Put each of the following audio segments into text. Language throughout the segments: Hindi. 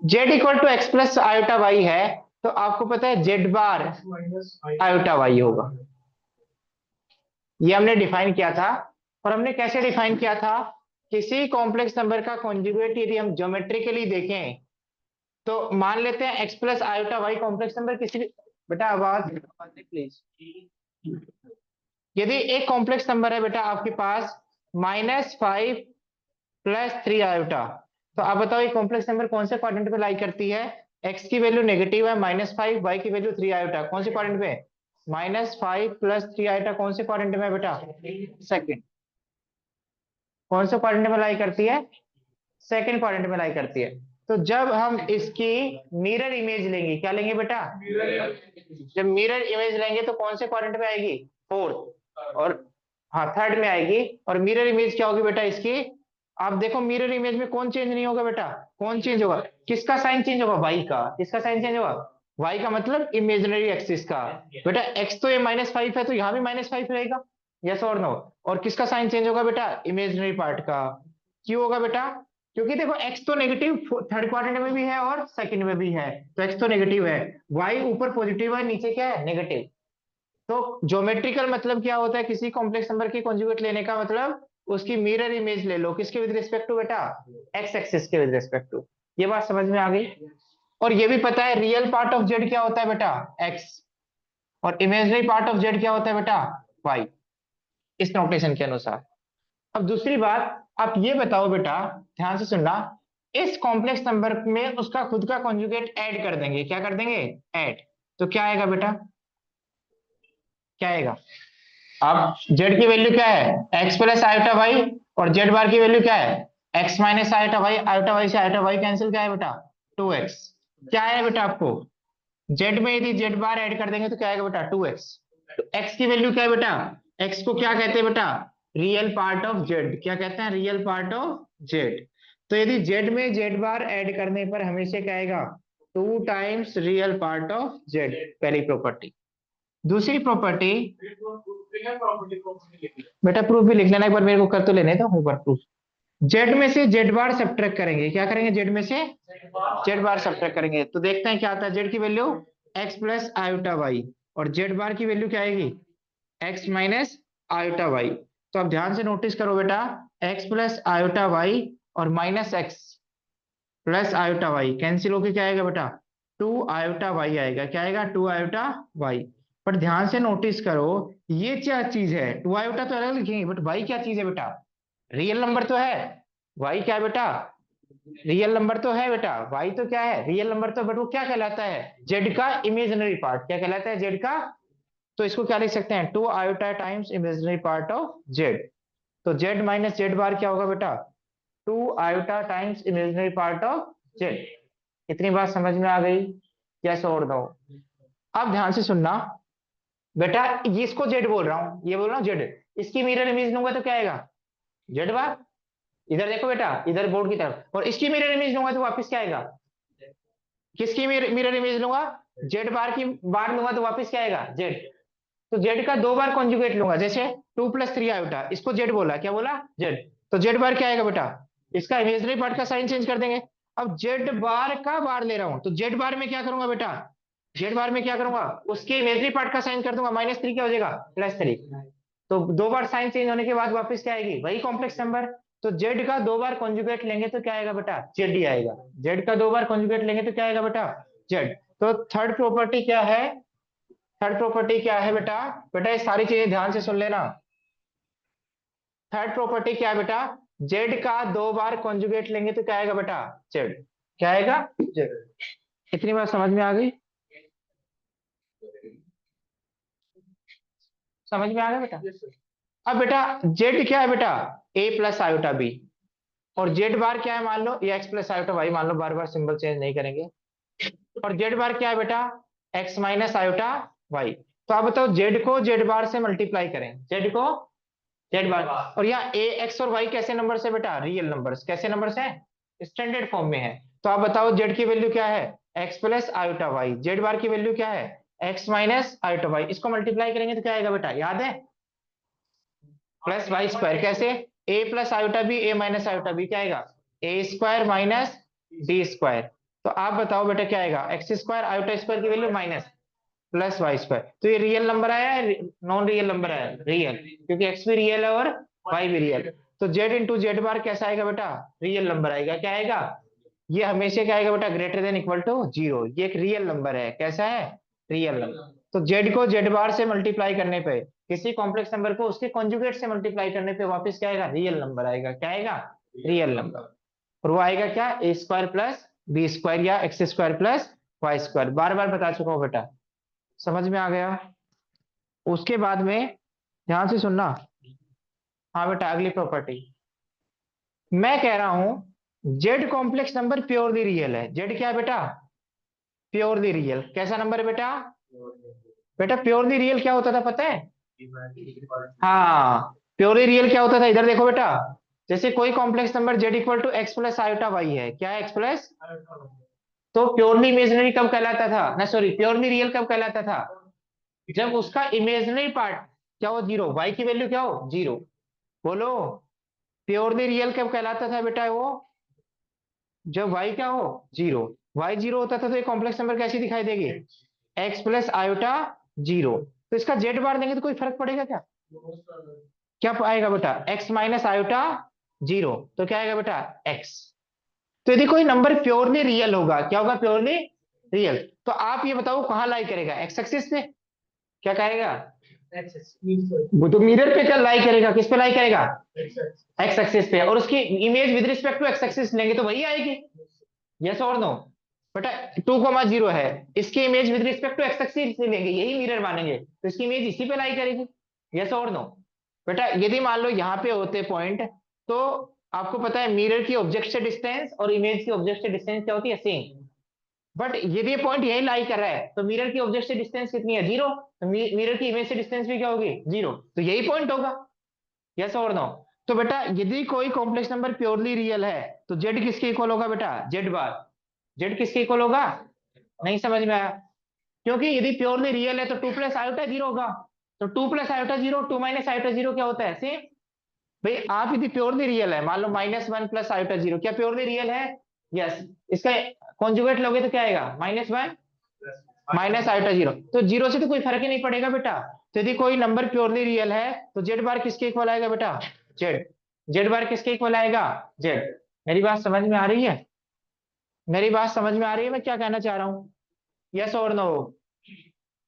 Z equal to X plus iota Y है, तो आपको पता है जेड बार आयोटा वाई होगा। ये हमने डिफाइन किया था। और हमने कैसे डिफाइन किया था? किसी कॉम्प्लेक्स नंबर का कॉन्जुगेट यदि हम ज्योमेट्रिकली देखें, तो मान लेते हैं X plus iota Y complex number किसी बेटा आवाज प्लीज। यदि एक कॉम्प्लेक्स नंबर है बेटा आपके पास -5 + 3 आयोटा, तो आप बताओ ये कॉम्प्लेक्स नंबर कौन से क्वाड्रेंट पे लाई करती है? एक्स की वैल्यू नेगेटिव है -5, वाई की वैल्यू 3 आयोटा, कौन से क्वाड्रेंट पे? -5 + 3 आयोटा कौन से क्वाड्रेंट में है बेटा? सेकंड। कौन से क्वाड्रेंट में लाई करती है? सेकंड क्वाड्रेंट में लाई करती है। तो जब हम इसकी मिरर इमेज लेंगे, क्या लेंगे बेटा? जब मिरर इमेज लेंगे तो कौन से क्वाड्रेंट में आएगी? फोर्थ। और हाँ, थर्ड में आएगी। और मिरर इमेज क्या होगी बेटा इसकी? आप देखो मिरर इमेज में कौन चेंज नहीं होगा बेटा? कौन चेंज होगा? किसका साइन चेंज होगा? वाई का। किसका साइन चेंज होगा? वाई का, मतलब इमेजिनरी एक्सिस का। बेटा एक्स तो ये -5 है, तो यहाँ भी -5 रहेगा। यस और नो? और किसका साइन चेंज होगा बेटा? इमेजिनरी पार्ट का। क्यों होगा बेटा? क्योंकि देखो एक्स तो नेगेटिव थर्ड क्वाड्रेंट में भी है और सेकंड में भी है, तो एक्स तो नेगेटिव है। वाई ऊपर पॉजिटिव है, नीचे क्या है? नेगेटिव। तो ज्योमेट्रिकल मतलब क्या होता है? किसी कॉम्प्लेक्स नंबर की कॉन्जुगेट लेने का मतलब उसकी मिरर इमेज ले लो। किसके विद रिस्पेक्ट टू बेटा? एक्स एक्सिस के विद रिस्पेक्ट टू। ये बात समझ में आ गई? और ये भी पता है रियल पार्ट ऑफ जेड क्या होता है बेटा? एक्स। और इमेजिनरी पार्ट ऑफ जेड क्या होता है बेटा? वाई। इस नोटेशन के अनुसार। अब दूसरी बात, आप ये बताओ बेटा, ध्यान से सुनना। इस कॉम्प्लेक्स नंबर में उसका खुद का कॉन्जुगेट ऐड कर देंगे। क्या कर देंगे? ऐड। तो क्या आएगा बेटा? क्या आएगा? अब जेड की वैल्यू क्या है? X plus iota Y. और जेड बार की वैल्यू क्या है? X minus iota Y. Iota Y से आयोटा वाई कैंसिल, क्या है बेटा? 2x। क्या है बेटा आपको? जेड में यदि जेड बार ऐड कर देंगे तो क्या आएगा बेटा? 2x। तो x की वैल्यू क्या है बेटा? x को क्या कहते हैं बेटा? Real part of Z. क्या कहते हैं? Real part of Z. तो यदि जेड में जेड बार ऐड करने पर हमेशा क्या आएगा? 2 times real part of Z. पहली प्रॉपर्टी। दूसरी प्रॉपर्टी, बेटा प्रूफ भी लिख लेना एक बार, मेरे को कर तो लेने दो एक बार प्रूफ। जेड में से जेड बार सब्ट्रैक्ट करेंगे। क्या करेंगे? जेड में से जेड बार सब्ट्रैक्ट करेंगे तो देखते हैं क्या आता है। जेड की value X plus iota Y. और जेड बार की वैल्यू क्या आएगी? X minus iota Y. तो आप ध्यान से नोटिस करो बेटा, एक्स प्लस आयोटा वाई और minus X plus iota Y cancel होके क्या आएगा बेटा? 2 आयोटा वाई आएगा। क्या आएगा? 2 आयोटा वाई। पर ध्यान से नोटिस करो, ये क्या चीज है? 2 आयोटा तो अलग लिखेंगे, बट वाई क्या चीज है बेटा? रियल नंबर तो है। वाई क्या है बेटा? रियल नंबर तो है बेटा। वाई तो क्या है? रियल नंबर तो, बट वो क्या कहलाता है? जेड का इमेजिनरी पार्ट। क्या कहलाता है? जेड का। तो इसको क्या लिख सकते हैं? 2 iota times imaginary part of Z. तो जेड माइनस जेड बार क्या होगा बेटा? 2 iota times imaginary part of Z. इतनी बात समझ में आ गई? यस और नो? अब ध्यान से सुनना बेटा, ये इसको जेड बोल रहा हूं, ये बोल रहा हूँ जेड। इसकी मिरर इमेज लूंगा तो क्या आएगा? जेड बार। इधर देखो बेटा, इधर बोर्ड की तरफ। और इसकी मिरर इमेज लूंगा तो वापस क्या आएगा? किसकी मिरर इमेज लूंगा? जेड बार की बार लूंगा तो वापस क्या आएगा? जेड। तो जेड का 2 बार कॉन्जुगेट लूंगा, जैसे 2 + 3 आयोटा, इसको जेड बोला, क्या बोला? जेड। तो जेड बार क्या आएगा बेटा? इसका इमेजनरी पार्ट का साइन चेंज कर देंगे। अब जेड बार का बार ले रहा हूं तो जेड बार में क्या करूंगा बेटा? जेड बार में क्या करूंगा? उसके इमेजनरी पार्ट का साइन कर दूंगा। -3 क्या हो जाएगा? +3। तो 2 बार साइन चेंज होने के बाद वापस क्या आएगी? वही कॉम्प्लेक्स नंबर। तो जेड का 2 बार कॉन्जुगेट लेंगे तो क्या आएगा बेटा? जेड ही आएगा। जेड का 2 बार कॉन्जुगेट लेंगे तो क्या आएगा बेटा? जेड। तो थर्ड प्रॉपर्टी क्या है? थर्ड प्रॉपर्टी क्या है बेटा? बेटा ये सारी चीजें ध्यान से सुन लेना। थर्ड प्रॉपर्टी क्या है बेटा? जेड का 2 बार कॉन्जुगेट लेंगे तो क्या आएगा बेटा? जेड। क्या आएगा? जेड। इतनी बात समझ में आ गई? समझ में आ गया बेटा? अब बेटा जेड क्या है बेटा? A plus iota B. और जेड बार क्या है मान लो? ये एक्स प्लस आयोटा वाई मान लो, बार बार सिंबल चेंज नहीं करेंगे। और जेड बार क्या है बेटा? X minus iota Y. तो आप बताओ जेड को जेड बार से मल्टीप्लाई करें। जेड को जेड बार। और यहाँ ए एक्स और वाई कैसे नंबर से बेटा? Real numbers. कैसे नंबर्स हैं? स्टैंडर्ड फॉर्म में है। तो आप बताओ जेड की वैल्यू क्या है? X plus iota y. Z bar की वैल्यू क्या है? X minus iota y. इसको मल्टीप्लाई करेंगे तो क्या आएगा बेटा? याद है? +y² कैसे? A plus iota b, a minus iota b क्या आएगा, a square minus d square. तो आप बताओ बेटा क्या आएगा, एक्स स्क्वायर आयोटा स्क्वायर की value minus plus Y square. तो ये रियल नंबर आया है, नॉन रियल नंबर आया, रियल, क्योंकि एक्स भी रियल है और वाई भी रियल। तो जेड इंटू जेड बार कैसा आएगा बेटा, रियल नंबर आएगा। क्या आएगा, ये हमेशा क्या आएगा बेटा, greater than equal to zero. ये एक रियल नंबर है, कैसा है, रियल नंबर। तो जेड को जेड बार से मल्टीप्लाई करने पे, किसी कॉम्प्लेक्स नंबर को उसके कॉन्जुगेट से मल्टीप्लाई करने पे वापस क्या आएगा, रियल नंबर आएगा। क्या आएगा, रियल नंबर। और वो आएगा क्या, a square plus B square या x square plus Y square. बार बार बता चुका हूं बेटा, समझ में आ गया। उसके बाद में ध्यान से सुनना। हाँ बेटा, अगली प्रॉपर्टी मैं कह रहा हूं, Z complex number purely real है। जेड क्या है बेटा, प्योरली रियल। कैसा नंबर है बेटा, बेटा प्योरली रियल क्या होता था पता है, हाँ प्योरली रियल क्या होता था, इधर देखो बेटा। जैसे कोई complex number Z equal to X plus iota Y है, क्या है, एक्स प्लस, तो प्योरली इमेजिनरी कब कहलाता था ना, सॉरी प्योरली रियल कब कहलाता था, जब उसका इमेजिनरी पार्ट क्या हो, जीरो, वाई की वैल्यू क्या हो, जीरो। बोलो, प्योरली रियल कब कहलाता था बेटा वो, जब वाई क्या हो, जीरो। वाई जीरो होता था तो ये कॉम्प्लेक्स नंबर कैसी दिखाई देगी, एक्स प्लस आयोटा जीरो। तो इसका जेड बार देंगे तो कोई फर्क पड़ेगा क्या, क्या आएगा बेटा, एक्स माइनस आयोटा जीरो। तो क्या आएगा बेटा, एक्स। तो यदि कोई नंबर प्योरली रियल होगा, क्या होगा, प्योरली रियल, तो आप ये बताओ कहां लाई करेगा, एक्स एक्सिस पे, क्या कहेगा, वो तो मिरर पे क्या लाई करेगा, किस पे लाई करेगा, एक्स एक्सिस पे। और उसकी image with respect to X axis लेंगे तो वही आएगी, यस और नो बेटा। 2,0 है, इसकी image with respect to X axis से लेंगे, यही मिरर मानेंगे, तो इसकी इमेज इसी पे लाई करेगी, यस और नो बेटा। यदि मान लो यहाँ पे होते पॉइंट, तो आपको पता है मिरर की ऑब्जेक्ट से डिस्टेंस और इमेज की ऑब्जेक्ट से डिस्टेंस क्या होती है, सेम। बट यदि ये पॉइंट यही लाई कर रहा है तो मिरर की ऑब्जेक्ट से डिस्टेंस कितनी है, जीरो। तो मिरर की इमेज से डिस्टेंस भी क्या होगी, जीरो। तो यही पॉइंट होगा, यस और नो। तो बेटा यदि कोई कॉम्प्लेक्स नंबर प्योरली रियल है तो जेड किसके इक्वल होगा बेटा, जेड बार। जेड किसके इक्वल होगा, नहीं समझ में आया, क्योंकि यदि प्योरली रियल है तो टू प्लस आयोटा जीरो होगा। तो two plus iota zero, two minus iota zero क्या होता है, सेम। भाई आप यदि प्योरली रियल है, मान लो minus one plus iota zero, क्या प्योरली रियल है, यस। इसका कॉन्जुगेट लोगे तो क्या आएगा, minus one minus iota zero. तो जीरो से तो कोई फर्क ही नहीं पड़ेगा बेटा। तो यदि कोई नंबर प्योरली रियल है तो जेड बार किसके इक्वल आएगा बेटा, जेड। जेड बार किसके इक्वल आएगा, जेड। मेरी बात समझ में आ रही है, मेरी बात समझ में आ रही है, मैं क्या कहना चाह रहा हूँ, यस और नो,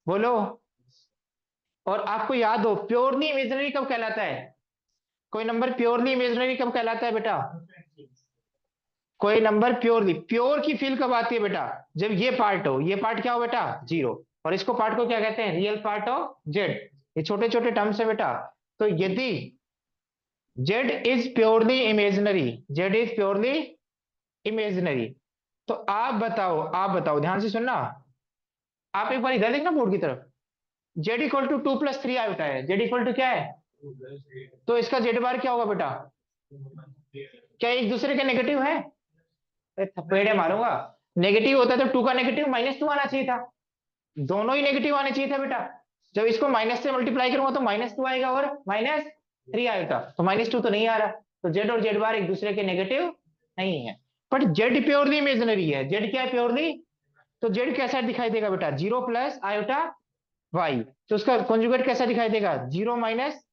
बोलो। और आपको याद हो प्योरली इमेजिनरी कब कहलाता है, कोई नंबर प्योरली इमेजिनरी कब कहलाता है बेटा, कोई नंबर प्योरली, प्योर की फील कब आती है बेटा, जब ये पार्ट हो, ये पार्ट क्या हो बेटा, जीरो, और इसको पार्ट को क्या कहते हैं, रियल पार्ट ऑफ जेड। ये छोटे छोटे टर्म्स है बेटा। तो यदि Z is purely imaginary, Z is purely imaginary, तो आप बताओ ध्यान से सुनना। आप एक बार इधर देखना बोर्ड की तरफ, Z equal to two plus three iota है, जेड इक्वल टू क्या है, तो इसका जेड बार क्या होगा बेटा, क्या एक दूसरे के नेगेटिव है, थपेड़े मारूंगा। नेगेटिव होता तो टू का नेगेटिव माइनस टू आना चाहिए था, दोनों ही नेगेटिव आने चाहिए था बेटा। जब इसको माइनस से मल्टीप्लाई करूंगा तो माइनस टू आएगा और माइनस थ्री आएगा, तो माइनस टू तो नहीं आ रहा। तो जेड और जेड बार एक दूसरे के नेगेटिव नहीं है। बट जेड प्योरली इमेजिनरी है, जेड क्या है, प्योरली। तो जेड कैसा दिखाई देगा बेटा, जीरो प्लस आयोटा वाई। तो उसका कॉन्जुगेट कैसा दिखाई देगा, जीरो माइनस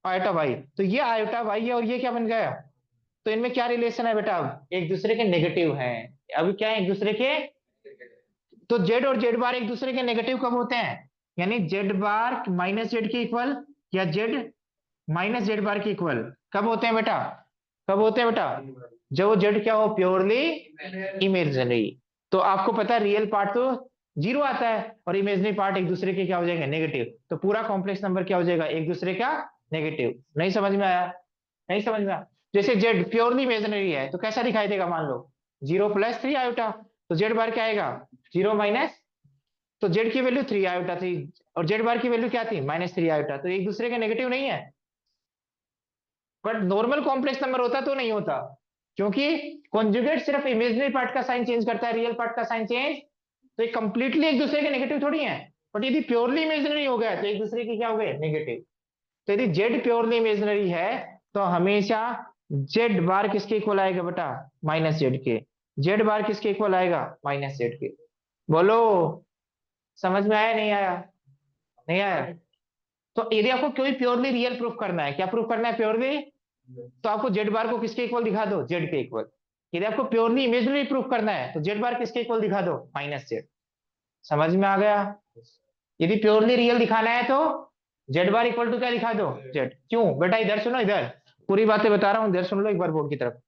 आयोटा वाई। तो ये आयोटा वाई है और ये क्या बन गया, तो इनमें क्या रिलेशन है बेटा, एक दूसरे के नेगेटिव है। अभी क्या है, एक दूसरे के, तो जेड और जेड बार एक दूसरे के नेगेटिव कब होते हैं, यानी जेड बार माइनस जेड के इक्वल या जेड माइनस जेड बार के इक्वल कब होते हैं बेटा, कब होते हैं बेटा, जब वो जेड क्या हो, प्योरली इमेजिनरी। तो आपको पता है रियल पार्ट तो जीरो आता है और इमेजिनरी पार्ट एक दूसरे के क्या हो जाएंगे, नेगेटिव। तो पूरा कॉम्प्लेक्स नंबर क्या हो जाएगा, एक दूसरे का नेगेटिव। नहीं समझ में आया, नहीं समझ में आया। जैसे जेड प्योरली इमेजिनरी है तो कैसा दिखाई देगा, मान लो जीरो प्लस थ्री आयोटा, तो जेड बार क्या आएगा, जीरो माइनस, तो जेड की वैल्यू थ्री आयोटा थी और जेड बार की वैल्यू क्या थी, माइनस थ्री आयोटा, तो एक दूसरे के नेगेटिव नहीं है। बट नॉर्मल कॉम्प्लेक्स नंबर होता तो नहीं होता, क्योंकि कॉन्जुगेट सिर्फ इमेजिनरी पार्ट का साइन चेंज करता है, रियल पार्ट का साइन चेंज, तो ये कंप्लीटली एक दूसरे के नेगेटिव थोड़ी है। बट यदि प्योरली इमेजिनरी हो गया तो एक दूसरे के क्या हो गए, नेगेटिव। तो यदि जेड प्योरली इमेजिनरी है तो हमेशा जेड बार किसके इक्वल आएगा बेटा, माइनस जेड के। जेड बार किसके इक्वल आएगा, माइनस जेड के। बोलो, समझ में आया नहीं आया, नहीं आया। तो यदि आपको कोई प्योरली रियल प्रूफ करना है, क्या प्रूफ करना है प्योरली, तो आपको जेड बार को किसके इक्वल दिखा दो, जेड के इक्वल। यदि आपको प्योरली इमेजिनरी प्रूफ करना है तो जेड बार किसके इक्वल दिखा दो, माइनस जेड। समझ में आ गया। यदि प्योरली रियल दिखाना है तो जेड बार इक्वल टू क्या दिखा दो, जेड। क्यों बेटा, इधर सुनो, इधर पूरी बातें बता रहा हूं, इधर सुन लो एक बार बोर्ड की तरफ।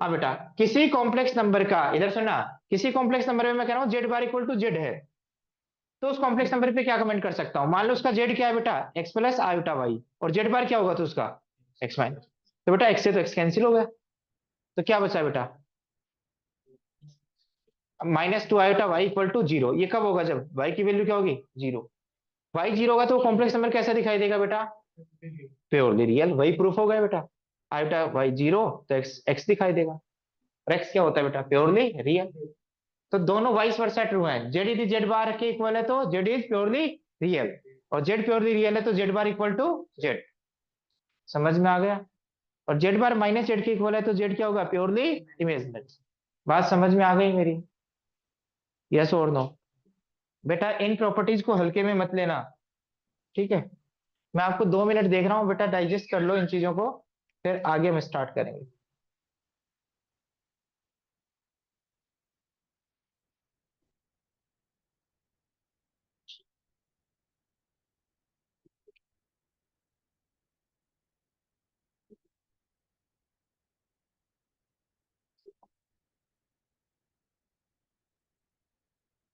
हाँ बेटा, किसी कॉम्प्लेक्स नंबर का, इधर सुनना, किसी कॉम्प्लेक्स नंबर में मैं कह रहा हूं Z bar equal to Z है, तो उस कॉम्प्लेक्स नंबर पे क्या कमेंट कर सकता हूं, मान लो उसका जेड क्या है बेटा, एक्स प्लस आयोटा वाई, और जेड बार क्या होगा तो उसका एक्स माइनस। तो बेटा एक्स से तो एक्स कैंसिल हो गया, तो क्या बचा बेटा, -2 iota Y equal to zero. ये कब होगा, जब वाई की वैल्यू क्या होगी, जीरो। वाई जीरो होगा तो कॉम्प्लेक्स नंबर कैसा दिखाई देगा बेटा, प्योरली रियल। वही प्रूफ हो गया बेटा, आयोटा वाई जीरो तो एक्स एक्स दिखाई देगा, और एक्स क्या होता है बेटा, प्योरली रियल। तो दोनों वाइस वर्सा ट्रू है, जेड यदि जेड बार के इक्वल है तो जेड इज प्योरली रियल, और जेड प्योरली रियल है तो Z bar equal to Z. समझ में आ गया। और जेड बार माइनस जेड के इक्वल है तो जेड क्या होगा, प्योरली इमेजिनरी। बात समझ में आ गई मेरी, यस और नो। बेटा इन प्रॉपर्टीज को हल्के में मत लेना, ठीक है। मैं आपको 2 मिनट देख रहा हूँ बेटा, डाइजेस्ट कर लो इन चीजों को, फिर आगे हम स्टार्ट करेंगे।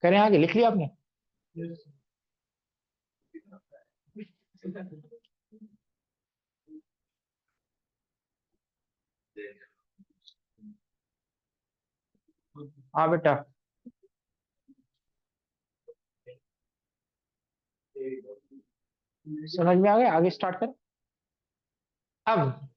करें आगे, लिख लिया आपने। हाँ बेटा, समझ में आ गया, आगे स्टार्ट कर। अब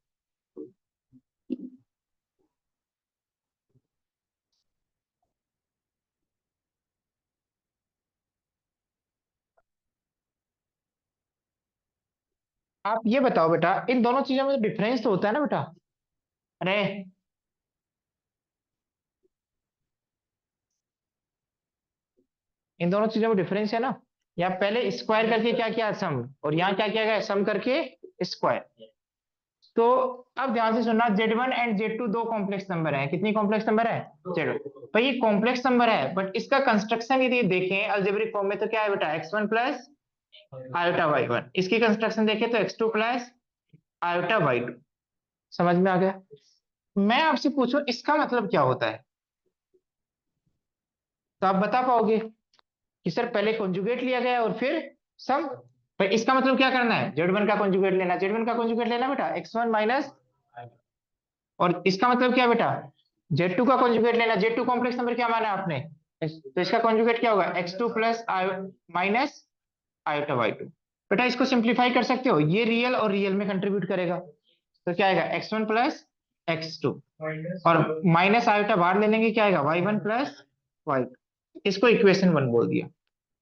आप ये बताओ बेटा, इन दोनों चीजों में डिफरेंस तो होता है ना बेटा। अरे इन दोनों चीजों में डिफरेंस है ना। यहाँ पहले स्क्वायर करके क्या किया, सम, और यहाँ क्या किया गया, सम करके स्क्वायर। तो अब ध्यान से सुनना, Z1 एंड Z2 दो कॉम्प्लेक्स नंबर है, कितनी कॉम्प्लेक्स नंबर है, Z1। भाई ये कॉम्प्लेक्स नंबर है, बट इसका कंस्ट्रक्शन यदि देखें अलजेब्रिक फॉर्म में तो क्या है बेटा, x1 प्लस आयोटा y1। इसकी कंस्ट्रक्शन देखें तो x2 प्लस आयोटा y2। समझ में आ गया। मैं आपसे पूछूं इसका मतलब क्या होता है, तो आप बता पाओगे कि सर पहले कॉन्जुगेट लिया गया और फिर सम। भाई इसका मतलब क्या करना है, Z1 का कॉन्जुगेट लेना, Z1 का कॉन्जुगेट लेना बेटा, x1 माइनस, और इसका मतलब क्या बेटा, Z2 का कॉन्जुगेट लेना। Z2 कॉम्प्लेक्स नंबर क्या माना आपने, तो इसका कॉन्जुगेट क्या होगा, x2 plus minus iota y2। बेटा इसको सिंप्लीफाई कर सकते हो, ये रियल और रियल में कंट्रीब्यूट करेगा, तो क्या आएगा, x1 प्लस x2, और माइनस आयोटा बाहर ले लेंगे, क्या आएगा, y1 प्लस y2। इसको इक्वेशन 1 बोल दिया।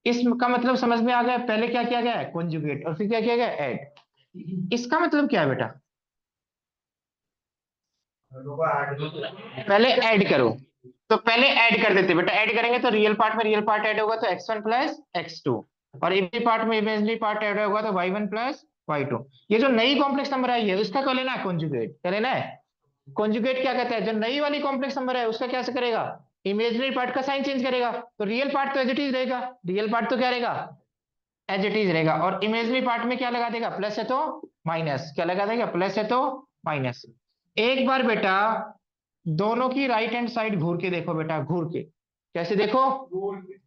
इसका मतलब समझ में आ गया, पहले क्या किया गया है, कॉन्जुगेट, और फिर क्या किया गया, ऐड। इसका मतलब क्या है बेटा, पहले ऐड करो, तो पहले ऐड कर देते बेटा, ऐड करेंगे तो रियल पार्ट में रियल पार्ट ऐड होगा तो x1 प्लस x2, और इमेजनरी पार्ट में इमेजनरी पार्ट ऐड होगा तो y1 प्लस y2। ये जो नई कॉम्प्लेक्स नंबर आई है उसका क्या लेना है, कॉन्जुगेट। क्या लेना है, कॉन्जुगेट। क्या कहता है, जो नई वाली कॉम्प्लेक्स नंबर है उसका क्या से करेगा, इमेजनरी पार्ट का साइन चेंज करेगा, तो रियल पार्ट तो एज इट इज रहेगा, रियल पार्ट तो क्या रहेगा, एज इट इज रहेगा, और इमेजनरी पार्ट में क्या लगा देगा, प्लस है तो माइनस, क्या लगा देगा, प्लस है तो माइनस। एक बार बेटा दोनों की राइट हैंड साइड घूर के देखो बेटा, घूर के, कैसे देखो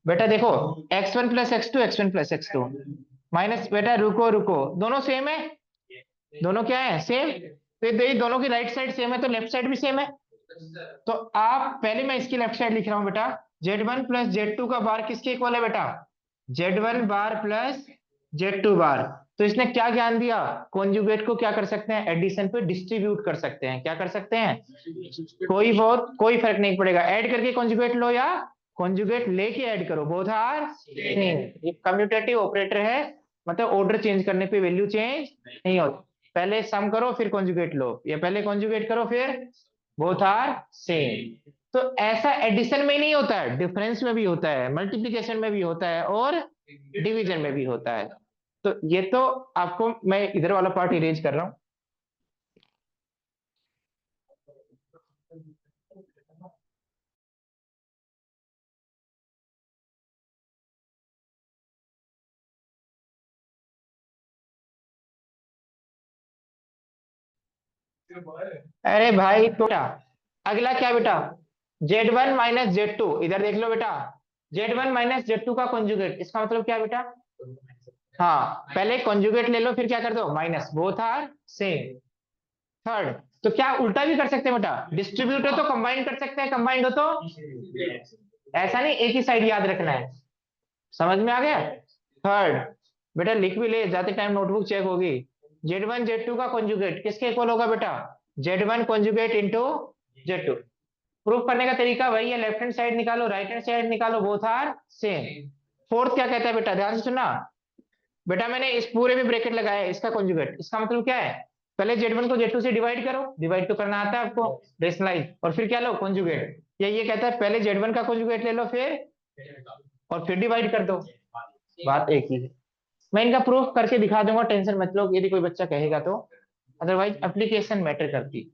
बेटा, देखो x1 plus X two, x1 plus x2 minus, बेटा रुको रुको, दोनों सेम है, दोनों क्या है, सेम। तो ये दोनों की राइट साइड सेम है तो लेफ्ट साइड भी सेम है। तो आप पहले, मैं इसकी लेफ्ट साइड लिख रहा हूं बेटा, Z1 प्लस Z2 का बार किसके इक्वल है बेटा, Z1 बार प्लस Z2 बार। तो इसने क्या ज्ञान दिया, कॉन्जुगेट को क्या कर सकते हैं, एडिशन पे डिस्ट्रीब्यूट कर सकते हैं, क्या कर सकते हैं, कोई बहुत कोई फर्क नहीं पड़ेगा, ऐड करके कॉन्जुगेट लो या कॉन्जुगेट लेके ऐड करो, बोथ आर सेम। ये कम्यूटेटिव ऑपरेटर है, मतलब ऑर्डर चेंज करने पे वैल्यू चेंज नहीं होती। पहले सम करो फिर कॉन्जुगेट लो, या पहले कॉन्जुगेट करो फिर बोथ आर सेम। तो ऐसा एडिशन में ही नहीं होता है, डिफरेंस में भी होता है, मल्टीप्लिकेशन में भी होता है, और डिवीजन में भी होता है। तो ये तो आपको मैं इधर वाला पार्ट इरेज कर रहा हूं। अरे भाई तो बेटा, अगला क्या बेटा, Z1 - Z2, इधर देख लो बेटा, Z1 - Z2 का कॉन्जुगेट, इसका मतलब क्या बेटा, हाँ पहले कॉन्जुगेट ले लो फिर क्या कर दो minus, both are same. Third, तो क्या उल्टा भी कर सकते हैं बेटा, डिस्ट्रीब्यूट हो तो कंबाइन कर सकते हैं, कंबाइंड हो तो, ऐसा नहीं एक ही साइड याद रखना है। समझ में आ गया। थर्ड, बेटा लिख भी ले, जाते टाइम नोटबुक चेक होगी। Z1 Z2 का कॉन्जुगेट किसके इक्वल होगा बेटा, Z1 conjugate into Z2। Proof करने का तरीका वही है, लेफ्ट हैंड साइड निकालो राइट हैंड साइड निकालो, बोथ आर सेम। फोर्थ क्या कहता है बेटा, ध्यान से सुनना बेटा, मैंने इस पूरे में ब्रैकेट लगाया है, इसका कॉन्जुगेट, इसका मतलब क्या है, पहले Z1 को Z2 से डिवाइड करो, डिवाइड तो करना आता है आपको, रेशनलाइज, और फिर क्या लो कॉन्जुगेट। ये कहता है पहले Z1 का कॉन्जुगेट ले लो फिर, और फिर डिवाइड कर दो, बात एक ही है। मैं इनका प्रूफ करके दिखा दूंगा, टेंशन मत लो, यदि कोई बच्चा कहेगा तो, अदरवाइज एप्लीकेशन मैटर करती।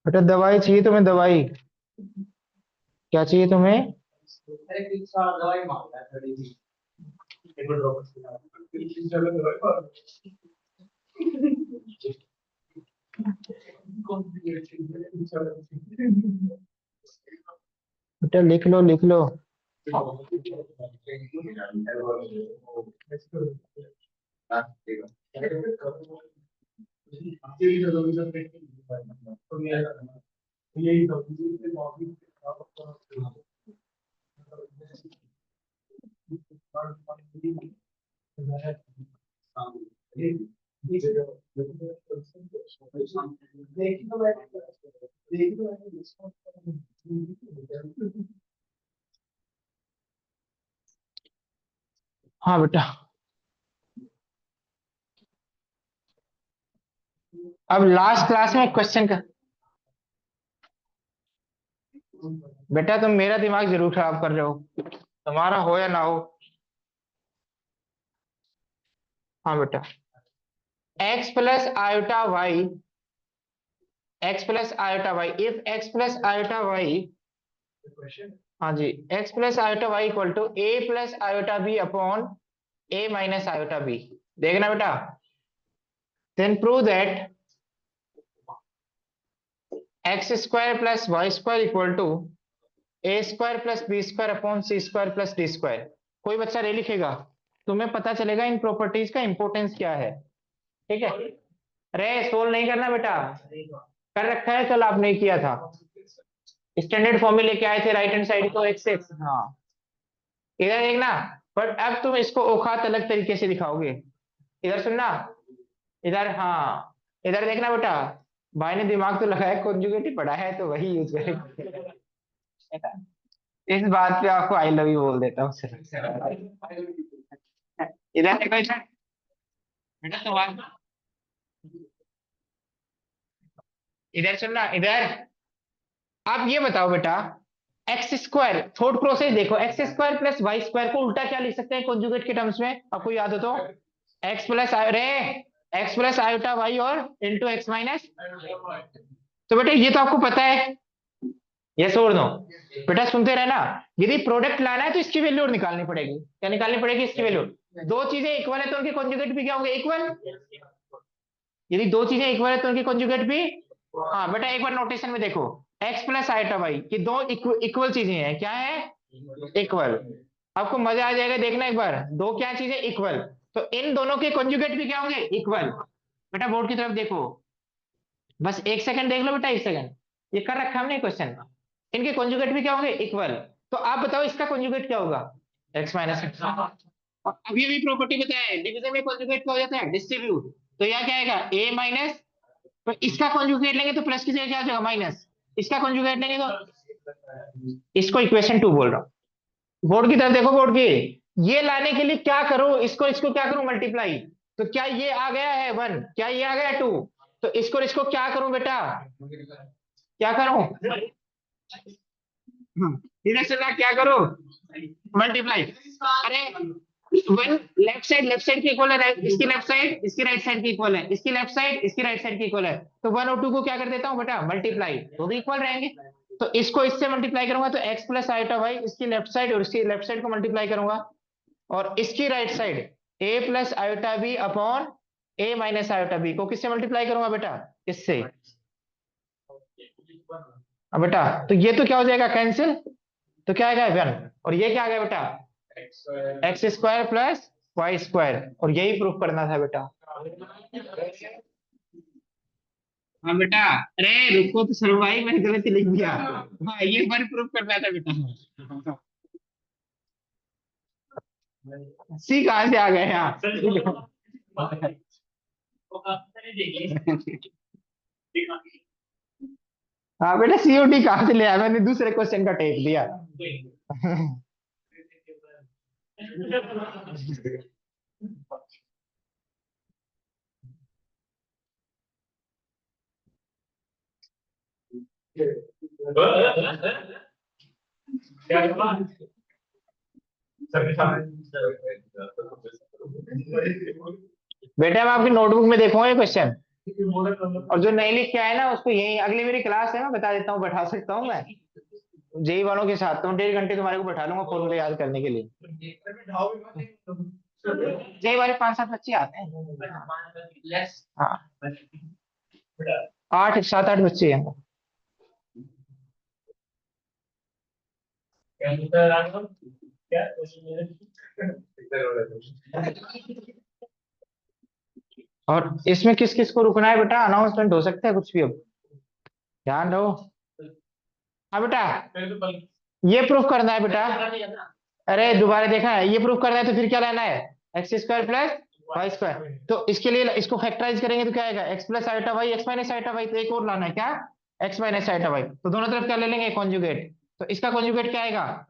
बेटा दवाई चाहिए तुम्हें, दवाई क्या चाहिए तुम्हें, बेटा लिख लो लिख लो। हाँ बेटा, अब लास्ट क्लास में क्वेश्चन का, बेटा तुम मेरा दिमाग जरूर खराब कर रहे हो, तुम्हारा हो या ना हो। हाँ बेटा, x plus iota Y, X plus iota Y, if X plus iota Y, हाँ जी, x plus iota Y equal to a plus iota B upon a minus iota B, देखना बेटा, then prove that X square plus Y square equal to A square plus B square upon C square plus D square. कोई बच्चा रे लिखेगा, तुम्हें पता चलेगा इन प्रॉपर्टीज का इंपॉर्टेंस क्या है। ठीक है, रे सोल्व नहीं करना बेटा, कर रखा है, कल आपने किया था, स्टैंडर्ड फॉर्म में लेके आए थे राइट हैंड साइड को एक्स एक्स, हाँ इधर देखना, बट अब तुम इसको औकात अलग तरीके से दिखाओगे। इधर सुनना, इधर हाँ, इधर देखना बेटा, भाई ने दिमाग तो लगाया, कॉन्जुगेटिव पढ़ा है तो वही यूज करेंगे। इस बात पे आपको आई लव यू बोल देता हूँ सिर्फ। इधर देखो, इधर बेटा तुम्हारा, इधर सुनना, इधर आप ये बताओ बेटा, एक्स स्क्वायर, थॉट प्रोसेस देखो, X square plus Y square को उल्टा क्या लिख सकते हैं कॉन्जुगेट के टर्म्स में, आपको याद हो तो, एक्स प्लस रे, एक्स प्लस आयोटा वाई और इंटू एक्स माइनस, तो बेटा ये तो आपको पता है, ये छोड़ दो बेटा, सुनते रहना, यदि प्रोडक्ट लाना है तो इसकी वैल्यू और निकालनी पड़ेगी, क्या निकालनी पड़ेगी, इसकी वैल्यू। दो चीजें इक्वल है तो उनके कॉन्जुगेट भी क्या होंगे, इक्वल, यदि दो चीजें इक्वल है तो उनके कॉन्जुगेट भी, हाँ बेटा एक बार नोटेशन में देखो, एक्स प्लस आयोटा वाई ये दो इक्वल चीजें हैं, क्या है, इक्वल। आपको मजा आ जाएगा, देखना एक बार, दो क्या चीजें इक्वल, तो इन दोनों के कॉन्जुगेट भी क्या होंगे, इक्वल। बेटा बोर्ड की तरफ देखो, बस एक सेकंड देख लो बेटा, एक सेकंड, ये कर रखा हमने क्वेश्चन। इनके कॉन्जुगेट भी क्या होंगे, इक्वल। तो आप बताओ इसका कॉन्जुगेट क्या होगा, एक्स माइनस एक्स। और अभी अभी प्रॉपर्टी बताया है, डिवीजन में कॉन्जुगेट क्या हो जाता है, डिस्ट्रीब्यूट। तो यहाँ क्या आएगा, ए माइनस, तो इसका कॉन्जुगेट लेंगे तो प्लस की जगह क्या हो जाएगा, माइनस। इसका कॉन्जुगेट लेंगे तो, इसको इक्वेशन 2 बोल रहा हूँ। बोर्ड की तरफ देखो, बोर्ड की, ये लाने के लिए क्या करूं, इसको इसको क्या करूं, मल्टीप्लाई। तो क्या ये आ गया है 1, क्या ये आ गया 2, तो इसको इसको क्या करूं बेटा, क्या करूं, इधर से ना क्या करूं, मल्टीप्लाई। अरे वन, लेफ्ट साइड की इक्वल है, इसकी लेफ्ट साइड इसकी राइट साइड की इक्वल है, इसकी लेफ्ट साइड इसकी राइट साइड की इक्वल है। तो 1 और 2 को क्या कर देता हूं बेटा, मल्टीप्लाई, तो भी इक्वल रहेंगे। तो इसको इससे मल्टीप्लाई करूंगा तो एक्स प्लस आयोटा वाई, इसकी लेफ्ट साइड और इसकी लेफ्ट साइड को मल्टीप्लाई करूंगा, और इसकी राइट साइड ए प्लस आयोटा बी अपॉन ए माइनस आयोटा बी को किससे मल्टीप्लाई करूंगा बेटा, इससे। अब बेटा तो ये तो क्या हो जाएगा, कैंसिल, तो क्या आएगा 1, और ये क्या आ गया बेटा, X square plus Y square, और यही प्रूफ करना था बेटा। हाँ बेटा, अरे रुको तो सर भाई, मैंने गलत लिख दिया। हाँ ये बार प्रूफ करना था बेटा। सी कहाँ से आ गए यहाँ। हाँ बेटा, सीओडी कहाँ से ले आया, मैंने दूसरे क्वेश्चन का टेक दिया। बेटा मैं आपकी नोटबुक में देखूंगा ये क्वेश्चन, और जो नहीं लिख के आए ना उसको यही अगली मेरी क्लास है, मैं बता देता हूँ, बैठा सकता हूँ मैं जेई वालों के साथ, तो 1.5 घंटे तुम्हारे को बैठा लूंगा फॉर्मूले याद करने के लिए। जेई वाले 5-7 बच्चे आते हैं। हाँ, 8-7-8 बच्चे हैं। और इसमें किस किस को रुकना है बेटा, अनाउंसमेंट हो सकता है कुछ भी अब, ध्यान रहो। हाँ बेटा, ये प्रूफ करना है बेटा। अरे दोबारा देखा है, ये प्रूफ करना है तो फिर क्या लेना है, X square plus Y square. तो इसके लिए इसको फैक्टराइज करेंगे तो क्या आएगा, X plus iota Y, X minus iota Y, तो एक और लाना है क्या, एक्स माइनस आयोटा वाई। तो दोनों तरफ क्या ले लेंगे, कॉन्जुगेट। तो इसका कॉन्जुगेट क्या आएगा,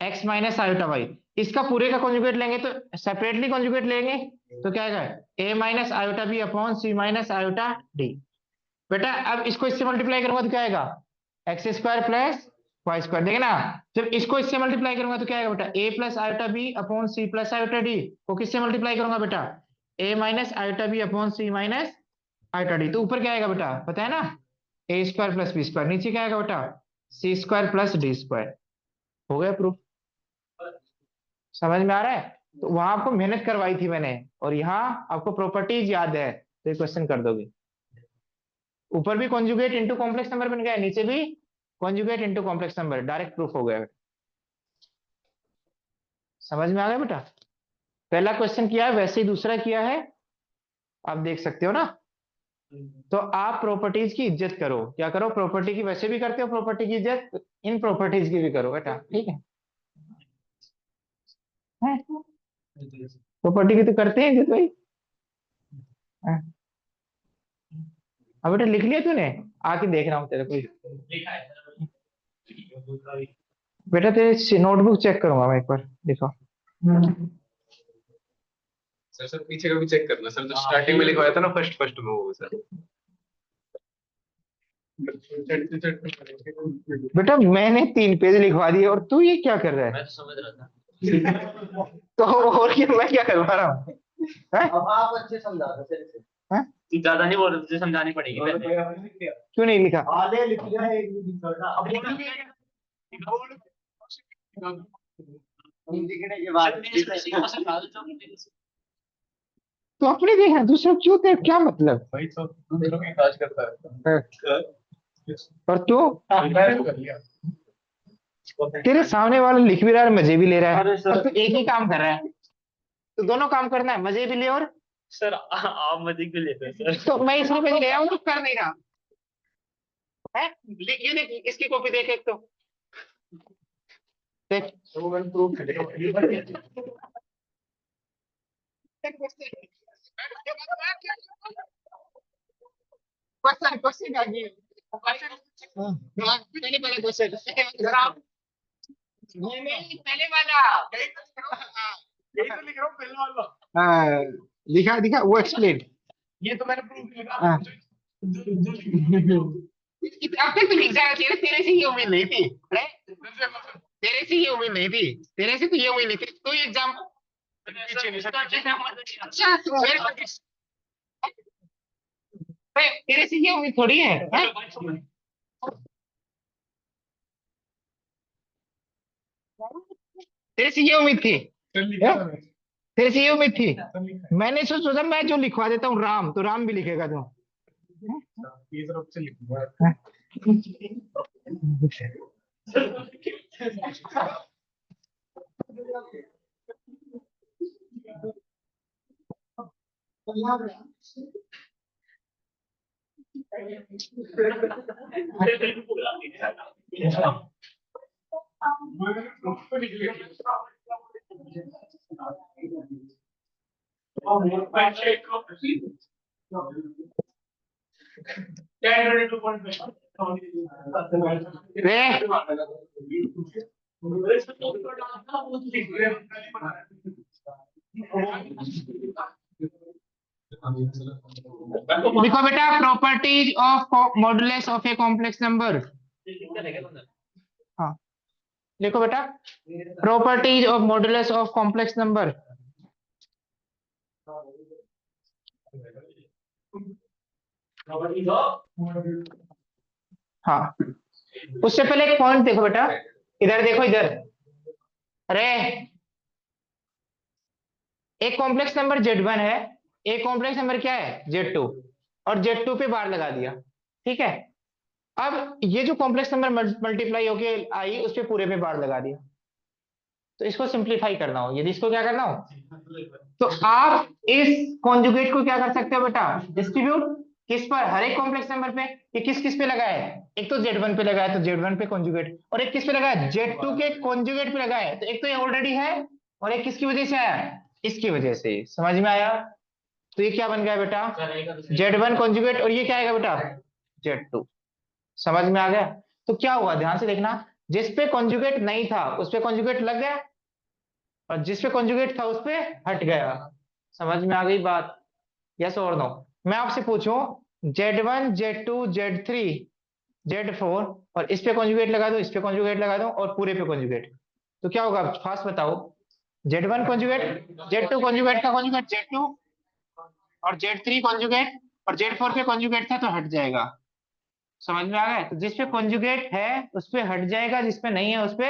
एक्स माइनस आयोटा वाई। इसका पूरे का कॉन्जुगेट लेंगे तो सेपरेटली कॉन्जुगेट लेंगे, तो क्या आएगा, A minus iota B upon C minus iota D. बेटा अब इसको इससे मल्टीप्लाई करूंगा तो क्या आएगा, x square plus Y square, देखे ना। जब इसको इससे मल्टीप्लाई करूंगा तो क्या आएगा बेटा, a plus iota B upon c plus iota d को किससे मल्टीप्लाई करूंगा बेटा, a minus iota B upon C minus iota d. तो ऊपर क्या आएगा बेटा, पता है ना, a square plus B square, नीचे क्या आएगा बेटा, c square plus D square. हो गया प्रूफ, समझ में आ रहा है। तो वहां आपको मेहनत करवाई थी मैंने, और यहाँ आपको प्रॉपर्टीज याद है तो ये क्वेश्चन कर दोगे। ऊपर भी कॉन्जुगेट इनटू कॉम्प्लेक्स नंबर बन गया, नीचे भी conjugate into complex number, direct proof हो गया। समझ में आ गया बेटा, पहला क्वेश्चन किया है वैसे ही दूसरा किया है, आप देख सकते हो ना। तो आप प्रॉपर्टीज की इज्जत करो, क्या करो, प्रॉपर्टी की वैसे भी करते हो प्रॉपर्टी की इज्जत, इन प्रॉपर्टीज की भी करो बेटा, ठीक है। प्रॉपर्टी की तो करते हैं इज्जत भाई। हाँ। अब बेटा लिख लिया तूने, आके देख रहा हूँ तेरे को। बेटा तेरे नोटबुक चेक करूंगा मैं एक बार, देखो। सर सर पीछे का भी चेक करना सर, जो स्टार्टिंग में लिखवाया था ना फर्स्ट फर्स्ट में वो सर। बेटा मैंने 3 पेज लिखवा दिए और तू ये क्या कर रहा है, मैं तो समझ रहा था। तो और क्या, मैं क्या करवा रहा हूँ। अब आप अच्छे समझा रहे थे इसे। तू ज्यादा नहीं बोल रहे, तुझे समझानी पड़ेगी पहले। क्यों नहीं लिखा, आधे लिख दिया है, एक भी नहीं छोड़ा। अब लिखने के बाद तो अपने देखना, दूसरा क्यों तेरे, क्या मतलब। भाई तो दूसरों की काज करता है। और तू तेरे सामने वाला लिख भी रहा है और मजे भी ले रहा है, और तू एक ही काम कर रहा है, तो दोनों काम करना है, मजे भी ले और। सर आप मजे क्यों लेते हैं सर? तो मैं इसमें मजे ले रहा हूँ, तो कर नहीं रहा। है, लिख ये देख, इसकी कॉपी देख एक तो देख। वो मैंने प्रूफ क्वेश्चन क्वेश्चन आ गया पहले वाला क्वेश्चन, पहले वाला यही तो लिख रहा हूँ पहले वाला। हाँ, लिखा दिखा वो एक्सप्लेन। ये तो मैंने प्रूफ लिखा। हाँ। अब तक तो लिख जाना चाहिए, तेरे से ये उम्मीद नहीं थी, तेरे से ये उम्मीद नहीं थी, तेरे से तो ये उम्मीद नहीं थी। तो एग्जाम अच्छा तेरे से ये उम्मीद थोड़ी है, हैं? तेरे से ये उम्मीद थी, तेरे से ये उम्मीद थी। मैंने सोचा मैं जो लिखवा देता हूँ राम, तो राम भी लिखेगा तू। ये तरफ से लिखूंगा। रे लिखो बेटा, properties of modulus of a complex number. हाँ लिखो बेटा, properties of modulus of complex number. हाँ उससे पहले एक पॉइंट देखो बेटा, इधर देखो इधर। अरे एक कॉम्प्लेक्स नंबर Z1 है, एक कॉम्प्लेक्स नंबर क्या है Z2, और Z2 पे बार लगा दिया, ठीक है। अब ये जो कॉम्प्लेक्स नंबर मल्टीप्लाई होके आई, उस पे पूरे पे बार लगा दिया। तो इसको सिंप्लीफाई करना हो, यदि इसको क्या करना हो, तो आप इस कॉन्जुगेट को क्या कर सकते हो बेटा, डिस्ट्रीब्यूट किस पर, हर एक कॉम्प्लेक्स नंबर पे। ये किस किस पे लगा है, एक तो Z1 पे लगा है तो Z1 पे कॉन्जुगेट, और एक किस पे लगा है, Z2 के कॉन्जुगेट पे लगा है। तो एक तो ये ऑलरेडी है, और एक किसकी वजह से आया, इसकी वजह से। समझ में आया? तो ये क्या बन गया बेटा, Z1 कॉन्जुगेट, और ये क्या आएगा बेटा, Z2। समझ में आ गया? तो क्या हुआ, ध्यान से देखना, जिस पे कॉन्जुगेट नहीं था उस पे कॉन्जुगेट लग गया, और जिस पे कॉन्जुगेट था उस पे हट गया। समझ में आ गई बात, यस और नो? मैं आपसे पूछूं Z1 Z2 Z3 Z4, और इस पे कॉन्जुगेट लगा दो, इस पे कॉन्जुगेट लगा दो, और पूरे पे कॉन्जुगेट, तो क्या होगा फास्ट बताओ। Z1 कॉन्जुगेट, Z2 कॉन्जुगेट का कॉन्जुगेट Z2, और Z3 कॉन्जुगेट, और Z4 पे कॉन्जुगेट था तो हट जाएगा। समझ में आ गया? तो जिस पे कॉन्जुगेट है उस पे हट जाएगा, जिस पे नहीं है उस पे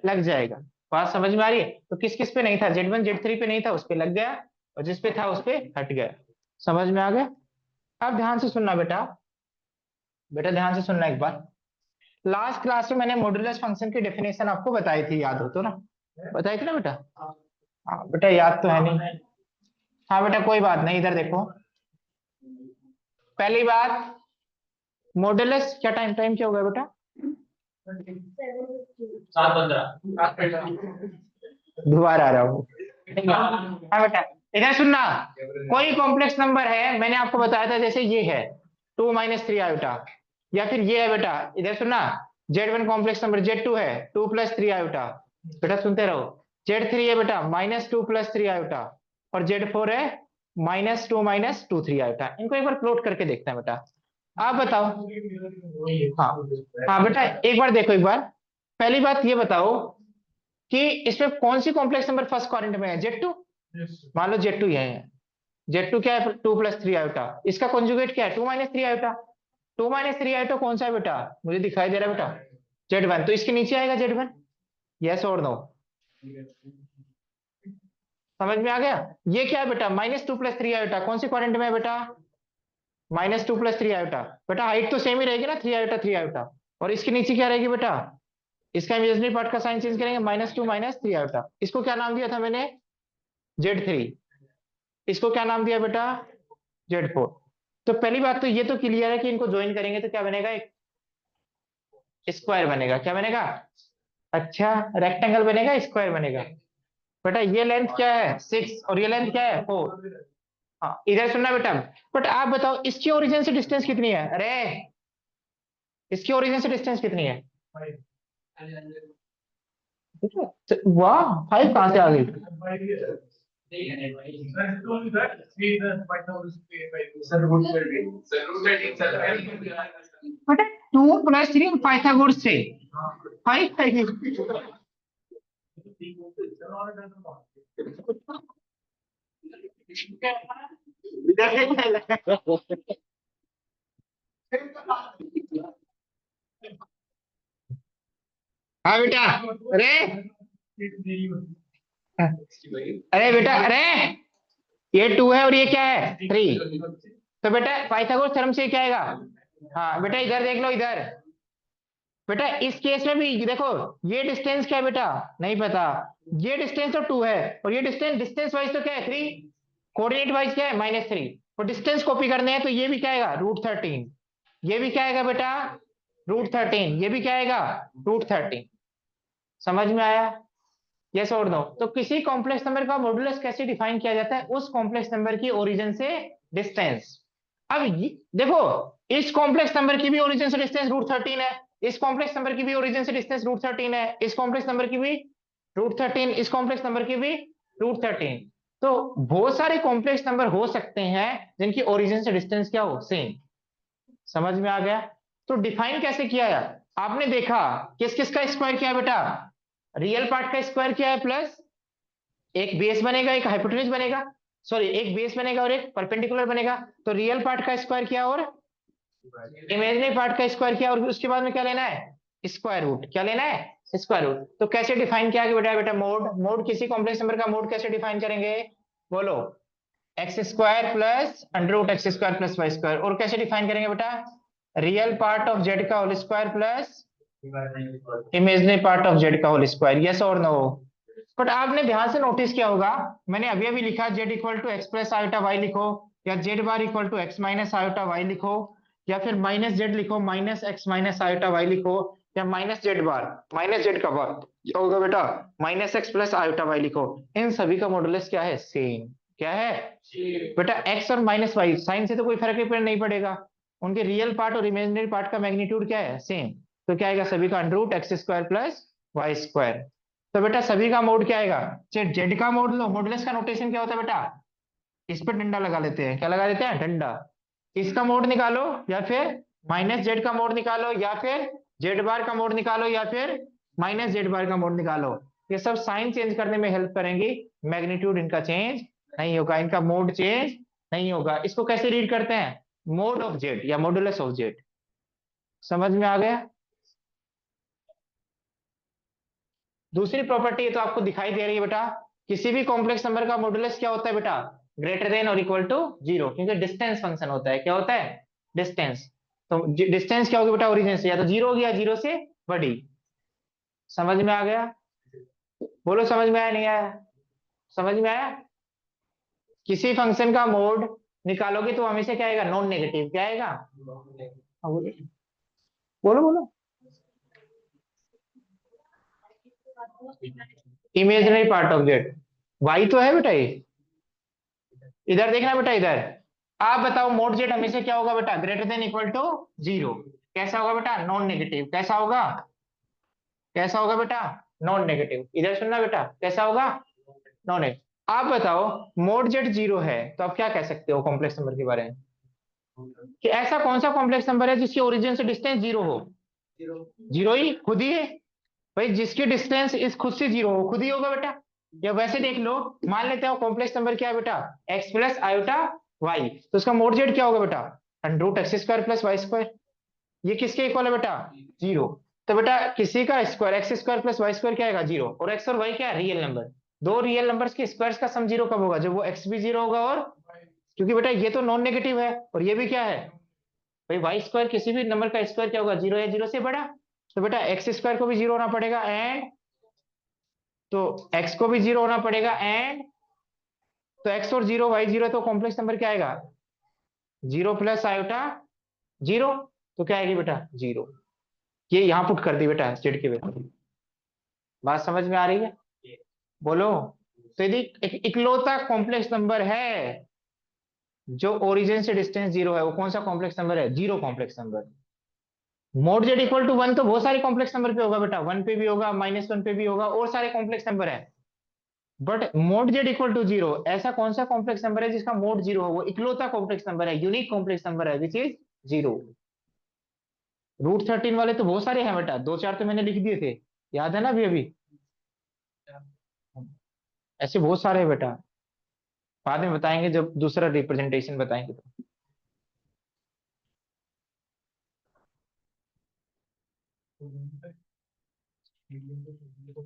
लग जाएगा। बात समझ में आ रही है? तो किस किस पे नहीं था, Z1 Z3 पे नहीं था उस पे लग गया, और जिस पे था उस पे हट गया। समझ में आ गया? अब ध्यान से सुनना बेटा, बेटा ध्यान से सुनना एक बार। लास्ट क्लास में मैंने मॉड्यूलस फंक्शन की डेफिनेशन आपको बताई थी, याद हो तो ना, बताई थी ना बेटा? हाँ बेटा याद तो है नहीं। हाँ बेटा कोई बात नहीं, इधर देखो। पहली बात, मॉड्यूलस क्या टाइम टाइम क्या हो गया बेटा, 7:15। दोबारा आ रहा हूँ। हाँ बेटा इधर सुनना, कोई कॉम्प्लेक्स नंबर है, मैंने आपको बताया था, जैसे ये है 2 - 3 आयोटा, या फिर ये है बेटा, इधर सुनना, Z1 कॉम्प्लेक्स नंबर, Z2 है 2 + 3 आयोटा, बेटा सुनते रहो। Z3 है बेटा -2 + 3 आयोटा, और Z4 है -2 - 2 3 आयोटा। इनको एक बार प्लॉट करके देखते हैं बेटा, आप बताओ। हाँ हाँ बेटा एक बार देखो, एक बार पहली बात ये बताओ कि इसमें कौन सी कॉम्प्लेक्स नंबर फर्स्ट क्वाड्रेंट में है, Z2। मान लो Z2 ये है, Z2 क्या है, 2 + 3 आयोटा, इसका कॉन्जुगेट क्या है, 2 - 3 आयोटा। 2 - 3 आयोटा कौन सा है बेटा, मुझे दिखाई दे रहा है बेटा Z1, तो इसके नीचे आएगा Z1, यस और नो? समझ में आ गया? ये क्या है बेटा, -2 + 3 आयोटा, कौन सी क्वाड्रेंट में है बेटा, -2 + 3 आयोटा। बेटा हाइट तो सेम ही रहेगी ना, 3 आयोटा 3 आयोटा, और इसके नीचे क्या रहेगी बेटा, इसका इमेजिनरी पार्ट का साइन चेंज करेंगे, -2 - 3 आयोटा। इसको क्या नाम दिया था मैंने, Z3। इसको क्या नाम दिया बेटा, Z4। तो पहली बात तो ये तो क्लियर है कि इनको ज्वाइन करेंगे तो क्या बनेगा, एक स्क्वायर बनेगा। क्या बनेगा? अच्छा, रेक्टेंगल बनेगा, स्क्वायर बनेगा। बेटा ये लेंथ क्या है 6 और ये लेंथ क्या है 4। हाँ इधर सुनना बेटा। बट आप बताओ इसकी ओरिजिन से डिस्टेंस कितनी है? अरे इसकी ओरिजिन से डिस्टेंस कितनी है? तो वाह 5 कहाँ से आ गई? बेटा 2 + 3 पाइथागोरस से 5 है ये। हाँ बेटा। अरे अरे बेटा अरे ये 2 है और ये क्या है 3। तो बेटा पाइथागोरस थ्योरम से क्या आएगा? हाँ बेटा इधर देख लो इधर। बेटा इस केस में भी देखो, ये डिस्टेंस क्या है बेटा? नहीं पता। ये डिस्टेंस तो 2 है और ये डिस्टेंस डिस्टेंस वाइज तो क्या है 3। कोऑर्डिनेट वाइज क्या है -3। और डिस्टेंस कॉपी करने हैं तो ये भी क्या आएगा √13। ये भी क्या आएगा बेटा √13। ये भी क्या आएगा √13। समझ में आया? यस और नो? तो किसी कॉम्प्लेक्स नंबर का मॉडुलस कैसे डिफाइन किया जाता है? उस कॉम्प्लेक्स नंबर की ओरिजिन से डिस्टेंस। अब देखो, इस कॉम्प्लेक्स नंबर की भी ओरिजिन से डिस्टेंस √13 है, इस कॉम्प्लेक्स नंबर की भी ओरिजिन से डिस्टेंस √13 है, इस कॉम्प्लेक्स नंबर की भी √13, इस कॉम्प्लेक्स नंबर की भी √13। तो बहुत सारे कॉम्प्लेक्स नंबर हो सकते हैं जिनकी ओरिजिन से डिस्टेंस क्या हो सेम। समझ में आ गया? तो डिफाइन कैसे किया है? आपने देखा किस किस का स्क्वायर किया है बेटा? रियल पार्ट का स्क्वायर किया है प्लस एक बेस बनेगा, एक हाइपोटेन्यूज बनेगा, सॉरी एक बेस बनेगा और एक परपेंडिकुलर बनेगा। तो रियल पार्ट का स्क्वायर किया और इमेजिनरी पार्ट का स्क्वायर किया, और उसके बाद में क्या लेना है स्क्वायर रूट। क्या लेना है स्क्वायर रूट। तो कैसे डिफाइन किया बेटा? बेटा मोड, मोड किसी कॉम्प्लेक्स नंबर का मोड कैसे डिफाइन करेंगे? बोलो x² plus √x² plus y²। और कैसे डिफाइन करेंगे बेटा? रियल पार्ट ऑफ जेड का whole square plus imaginary part of Z का होल स्क्वायर। यस और नो? बट आपने ध्यान से नोटिस किया होगा, मैंने अभी अभी लिखा z = x plus iota y लिखो, या z बार = x माइनस आयोटा y लिखो, या फिर -z लिखो -x माइनस आयोटा y लिखो, या -z बार -z का बार क्या होगा बेटा -x प्लस आयोटा y लिखो। इन सभी का मॉडुलस क्या है सेम। क्या है बेटा? x और -y साइन से तो कोई फर्क नहीं पड़ेगा, उनके रियल पार्ट और इमेजिनरी पार्ट का मैग्नीट्यूड क्या है सेम। तो क्या आएगा सभी का √x² प्लस y²। तो बेटा सभी का मोड क्या आएगा? जेड का मोड लो, मॉडुलस का नोटेशन क्या होता है बेटा? इस पर डंडा लगा लेते हैं। क्या लगा देते हैं? डंडा। इसका मोड निकालो, या फिर -z का मोड निकालो, या फिर जेड बार का मोड निकालो, या फिर -z बार का मोड निकालो। ये सब साइन चेंज करने में हेल्प करेंगी, मैग्नीट्यूड इनका चेंज नहीं होगा, इनका मोड चेंज नहीं होगा। इसको कैसे रीड करते हैं? मोड ऑफ जेड या मॉडुलस ऑफ जेड। समझ में आ गया? दूसरी प्रॉपर्टी तो आपको दिखाई दे रही है बेटा, किसी भी कॉम्प्लेक्स नंबर का मॉडुलस क्या होता है बेटा? ग्रेटर देन और इक्वल टू 0, क्योंकि डिस्टेंस फंक्शन होता है। क्या होता है? डिस्टेंस। तो डिस्टेंस क्या होगी बेटा ओरिजिन से? या तो 0 होगी या 0 से बड़ी। समझ में आ गया? बोलो समझ में आया नहीं आया? समझ में आया? किसी फंक्शन का मोड निकालोगे तो हमेशा क्या आएगा? Non negative. क्या आएगा? हाँ, बोलो बोलो बोलो। Imaginary part of Z Y तो है बेटा ये। इधर देखना बेटा इधर। आप बताओ मोड जेड हमेशा क्या होगा बेटा? Greater than equal to 0। कैसा होगा बेटा? Non negative. कैसा होगा? कैसा होगा बेटा? Non negative. इधर सुनना बेटा, कैसा होगा? Non negative. आप बताओ मोड जेड 0 है तो आप क्या कह सकते हो कॉम्प्लेक्स नंबर के बारे में? कि ऐसा कौन सा कॉम्प्लेक्स नंबर है जिसकी ओरिजिन से डिस्टेंस 0 हो? 0 ही खुद ही है भाई, जिसकी डिस्टेंस इस खुद से 0 हो खुद ही होगा बेटा। या वैसे देख लो, मान लेते हो कॉम्प्लेक्स नंबर क्या है बेटा? x plus iota y। तो उसका मोड जेड क्या होगा बेटा? √x² plus y²। ये किसके इक्वल है बेटा? 0। तो बेटा किसी का स्क्वायर x² प्लस y² क्या आएगा? 0। और x और y क्या है? Real number. दो रियल नंबर्स के स्क्वायर्स का सम 0 कब होगा? जब वो x भी 0 होगा, और क्योंकि बेटा ये तो नॉन नेगेटिव है और ये भी क्या है भाई? y² किसी भी नंबर का स्क्वायर क्या होगा? 0 या 0 से बड़ा। तो बेटा x² को भी 0 होना पड़ेगा, एंड तो x को भी 0 होना पड़ेगा, एंड तो x और 0 y 0, तो कॉम्प्लेक्स नंबर क्या आएगा? 0 प्लस आयोटा 0। तो क्या आएगी बेटा? 0। ये यहाँ पुट कर दी बेटा जेड की वैल्यू। बात समझ में आ रही है? बोलो। तो यदि इकलौता कॉम्प्लेक्स नंबर है जो ओरिजिन से डिस्टेंस जीरो है, वो कौन सा कॉम्प्लेक्स नंबर है? Zero complex number. Mod Z equal to one तो बहुत सारे कॉम्प्लेक्स नंबर पे होगा बेटा, वन पे भी होगा, माइनस वन पे भी होगा, और सारे कॉम्प्लेक्स नंबर है। But mod Z equal to zero, ऐसा कौन सा कॉम्प्लेक्स नंबर है जिसका मोड जीरो हो? वो इकलौता कॉम्प्लेक्स नंबर है, यूनिक कॉम्प्लेक्स नंबर है, विच इज जीरो। रूट 13 वाले तो बहुत सारे हैं बेटा, दो चार तो मैंने लिख दिए थे, याद है ना अभी अभी? ऐसे बहुत सारे हैं बेटा, बाद में बताएंगे जब दूसरा रिप्रेजेंटेशन बताएंगे तो।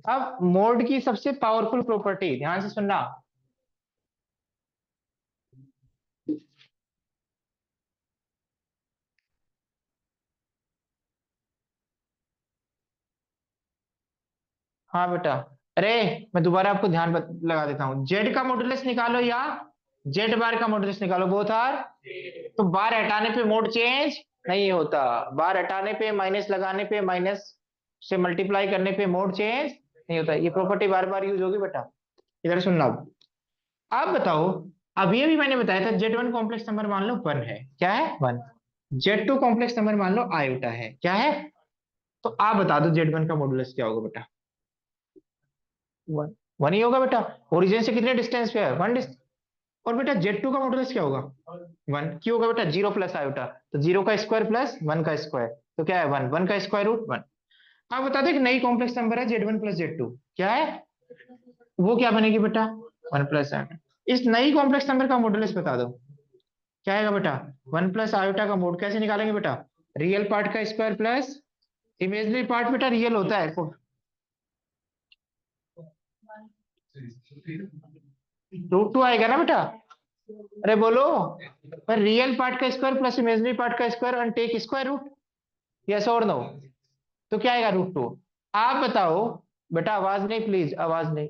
अब मोड की सबसे पावरफुल प्रॉपर्टी ध्यान से सुनना। हाँ बेटा, अरे मैं दोबारा आपको ध्यान लगा देता हूँ, जेड का मॉडुलस निकालो या जेड बार का मॉडुलस निकालो, बोथ आर। तो बार हटाने पे मोड चेंज नहीं होता, बार हटाने पे, माइनस लगाने पे, माइनस से मल्टीप्लाई करने पे मोड चेंज नहीं होता। ये प्रॉपर्टी बार बार यूज होगी बेटा। इधर सुनना अब। आप बताओ, अब ये भी मैंने बताया था, जेड वन कॉम्प्लेक्स नंबर मान लो वन है, क्या है? One. Z two complex number मान लो आयोटा है, क्या है? तो आप बता दो जेड वन का मॉडुलस क्या होगा बेटा? वन। वन ही होगा बेटा, ओरिजिन से कितने डिस्टेंस पे है? One distance. और बेटा जेड टू का मॉडुलस क्या होगा? वन। क्यों होगा बेटा? जीरो प्लस आयोटा, तो जीरो का स्क्वायर प्लस वन का स्क्वायर, तो क्या है? वन। वन का स्क्वायर रूट वन। आप बता दो एक नई कॉम्प्लेक्स नंबर है Z one plus Z two, क्या है? वो क्या बनेगी बेटा? One plus iota. इस नई कॉम्प्लेक्स नंबर का मॉडुलस बता दो, क्या आएगा बेटा? वन प्लस आयोटा का मोड कैसे निकालेंगे बेटा? रियल पार्ट का स्क्वायर प्लस इमेजिनरी पार्ट बेटा रियल होता है। रूट टू आएगा ना बेटा? अरे बोलो। पर रियल पार्ट का स्क्वायर प्लस इमेजिनरी पार्ट का square and take square root, yes और नो? तो क्या आएगा? Root two. आप बताओ बेटा, आवाज नहीं प्लीज, आवाज नहीं।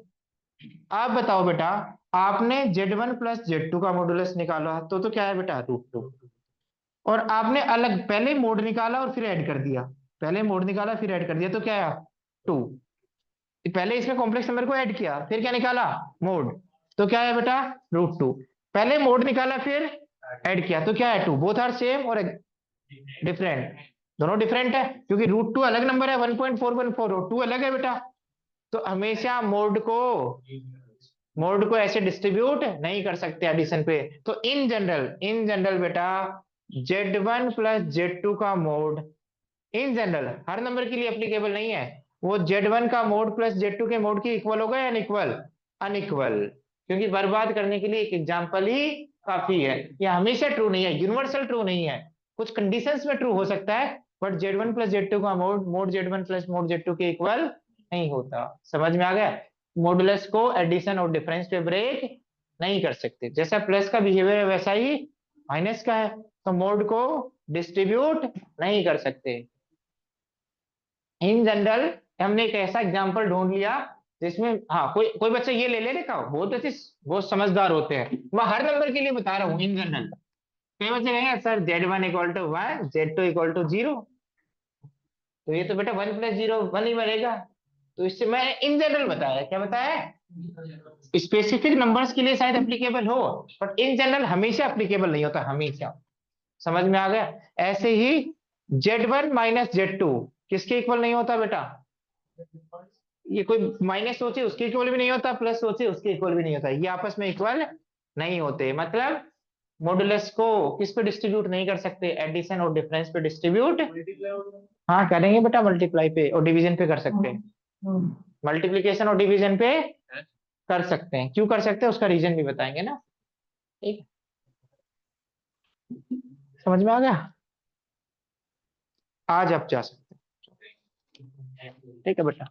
आप बताओ बेटा, आपने Z one plus Z two का मॉडुलस निकाला तो क्या है बेटा? Root two. और आपने अलग पहले मोड निकाला और फिर ऐड कर दिया, पहले मोड निकाला फिर ऐड कर दिया, तो क्या है? टू। पहले इसमें कॉम्प्लेक्स नंबर को ऐड किया, फिर क्या निकाला? मोड। तो क्या है बेटा? Root to. पहले मोड निकाला फिर ऐड किया, तो क्या है? टू। बोथ आर सेम और डिफरेंट? दोनों डिफरेंट है, क्योंकि रूट टू अलग नंबर है 1.414, और टू अलग है बेटा। तो हमेशा मोड को ऐसे डिस्ट्रीब्यूट नहीं कर सकते एडिशन पे। तो इन जनरल बेटा, z one plus Z two का मोड इन जनरल हर नंबर के लिए एप्लीकेबल नहीं है। वो जेड वन का मोड प्लस जेड टू के मोड के इक्वल होगा या अनइक्वल? अनइक्वल। क्योंकि बर्बाद करने के लिए एक एग्जाम्पल ही काफी है। ये हमेशा ट्रू नहीं है, यूनिवर्सल ट्रू नहीं है, कुछ कंडीशंस में ट्रू हो सकता है, but z one plus Z two का mod mod z one plus mod z two के इक्वल नहीं होता। समझ में आ गया? मॉडुलस को एडिशन और डिफरेंस पे ब्रेक नहीं कर सकते, जैसा प्लस का बिहेवियर है वैसा ही माइनस का है। तो मोड को डिस्ट्रीब्यूट नहीं कर सकते। इन जनरल हमने एक ऐसा एग्जांपल ढूंढ लिया जिसमें, हाँ, कोई कोई बच्चा ये ले ले देखा, बहुत अच्छे, बहुत समझदार होते हैं, मैं हर नंबर के लिए बता रहा हूँ इन जनरल। कई बच्चे कहेंगे sir Z one equal to one, Z two equal to zero, तो ये तो बेटा वन प्लस जीरो वन ही बनेगा। तो इससे मैं इन जनरल बताया, क्या बताया? स्पेसिफिक नंबर्स के लिए शायद एप्लीकेबल हो, बट इन जनरल हमेशा एप्लीकेबल नहीं होता, हमेशा। समझ में आ गया? ऐसे ही z one minus z two किसके इक्वल नहीं होता बेटा? ये कोई माइनस सोचे उसके इक्वल भी नहीं होता, प्लस सोचे उसके इक्वल भी नहीं होता, ये आपस में इक्वल नहीं होते। मतलब मॉडुलस को किस पे डिस्ट्रीब्यूट नहीं कर सकते? एडिशन और डिफरेंस पे डिस्ट्रीब्यूट, हाँ करेंगे बेटा, मल्टीप्लाई पे और डिवीजन पे कर सकते हैं, मल्टीप्लीकेशन और डिवीजन पे कर सकते हैं। क्यों कर सकते हैं उसका रीजन भी बताएंगे ना, ठीक? समझ में आ गया? आज आप जा सकते हैं, ठीक है बेटा।